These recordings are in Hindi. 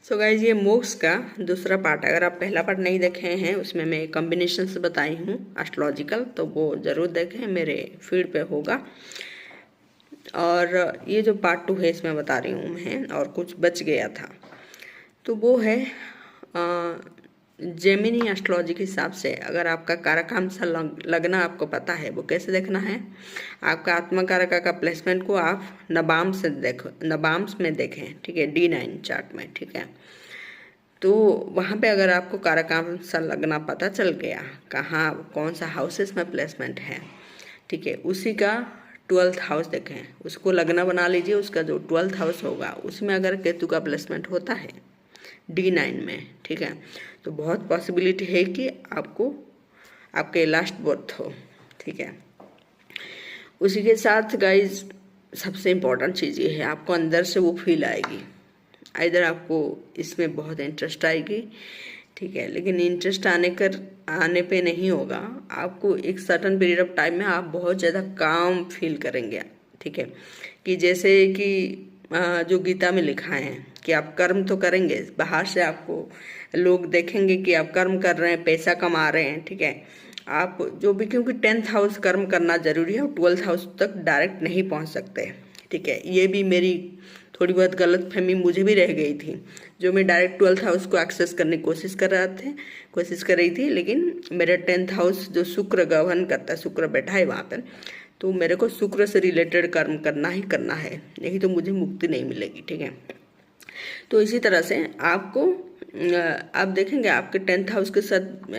सो गाइज ये मोक्ष का दूसरा पार्ट, अगर आप पहला पार्ट नहीं देखे हैं उसमें मैं कॉम्बिनेशंस बताई हूँ एस्ट्रोलॉजिकल, तो वो ज़रूर देखें, मेरे फीड पे होगा। और ये जो पार्ट 2 है इसमें बता रही हूँ मैं, और कुछ बच गया था तो वो है जेमिनी एस्ट्रोलॉजी के हिसाब से। अगर आपका कारकांश लगना आपको पता है, वो कैसे देखना है, आपका आत्मा कारका का प्लेसमेंट को आप नबाम्स से देखो, नबाम्स में देखें, ठीक है, D9 चार्ट में, ठीक है। तो वहाँ पे अगर आपको कारकांश लगना पता चल गया कहाँ कौन सा हाउसेस में प्लेसमेंट है, ठीक है, उसी का 12th हाउस देखें, उसको लगना बना लीजिए। उसका जो 12th हाउस होगा उसमें अगर केतु का प्लेसमेंट होता है D9 में, ठीक है, तो बहुत पॉसिबिलिटी है कि आपको आपके लास्ट बर्थ हो, ठीक है। उसी के साथ गाइज सबसे इम्पोर्टेंट चीज़ ये है, आपको अंदर से वो फील आएगी, इधर आपको इसमें बहुत इंटरेस्ट आएगी, ठीक है, लेकिन इंटरेस्ट आने पे नहीं होगा, आपको एक सर्टन पीरियड ऑफ टाइम में आप बहुत ज़्यादा काम फील करेंगे, ठीक है, कि जैसे कि जो गीता में लिखा है कि आप कर्म तो करेंगे, बाहर से आपको लोग देखेंगे कि आप कर्म कर रहे हैं, पैसा कमा रहे हैं, ठीक है, आप जो भी, क्योंकि 10th हाउस कर्म करना जरूरी है और 12th हाउस तक डायरेक्ट नहीं पहुंच सकते, ठीक है। ये भी मेरी थोड़ी बहुत गलत फहमी मुझे भी रह गई थी, जो मैं डायरेक्ट 12th हाउस को एक्सेस करने की कोशिश कर रही थी, लेकिन मेरा 10th हाउस जो शुक्र गवर्न करता है, शुक्र बैठा है वहाँ पर, तो मेरे को शुक्र से रिलेटेड कर्म करना ही करना है, नहीं तो मुझे मुक्ति नहीं मिलेगी, ठीक है। तो इसी तरह से आपको आप देखेंगे आपके 10th हाउस के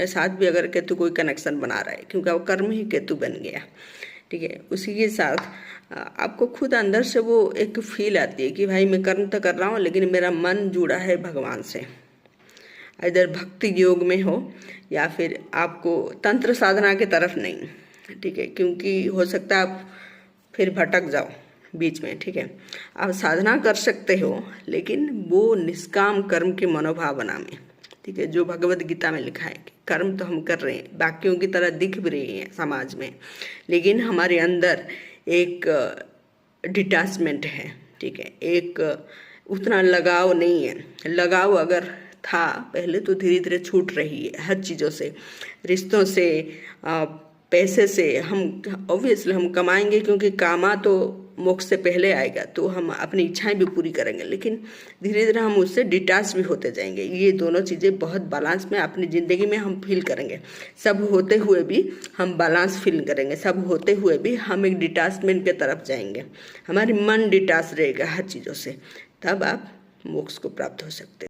साथ भी अगर केतु कोई कनेक्शन बना रहा है, क्योंकि वो कर्म ही केतु बन गया, ठीक है। उसी के साथ आपको खुद अंदर से वो एक फील आती है कि भाई मैं कर्म तो कर रहा हूँ लेकिन मेरा मन जुड़ा है भगवान से, इधर भक्ति योग में हो या फिर आपको तंत्र साधना के तरफ नहीं, ठीक है, क्योंकि हो सकता है आप फिर भटक जाओ बीच में, ठीक है। आप साधना कर सकते हो लेकिन वो निष्काम कर्म के मनोभावना में, ठीक है, जो भगवत गीता में लिखा है कि कर्म तो हम कर रहे हैं, बाकियों की तरह दिख भी रही हैं समाज में, लेकिन हमारे अंदर एक डिटैचमेंट है, ठीक है, एक उतना लगाव नहीं है। लगाव अगर था पहले तो धीरे धीरे छूट रही है हर चीज़ों से, रिश्तों से, पैसे से। हम ऑब्वियसली हम कमाएंगे, क्योंकि कामा तो मोक्ष से पहले आएगा, तो हम अपनी इच्छाएं भी पूरी करेंगे, लेकिन धीरे धीरे हम उससे डिटैच भी होते जाएंगे। ये दोनों चीज़ें बहुत बैलेंस में अपनी ज़िंदगी में हम फील करेंगे। सब होते हुए भी हम बैलेंस फील करेंगे, सब होते हुए भी हम एक डिटैचमेंट के तरफ जाएंगे, हमारी मन डिटैच रहेगा हर चीज़ों से, तब आप मोक्ष को प्राप्त हो सकते हैं।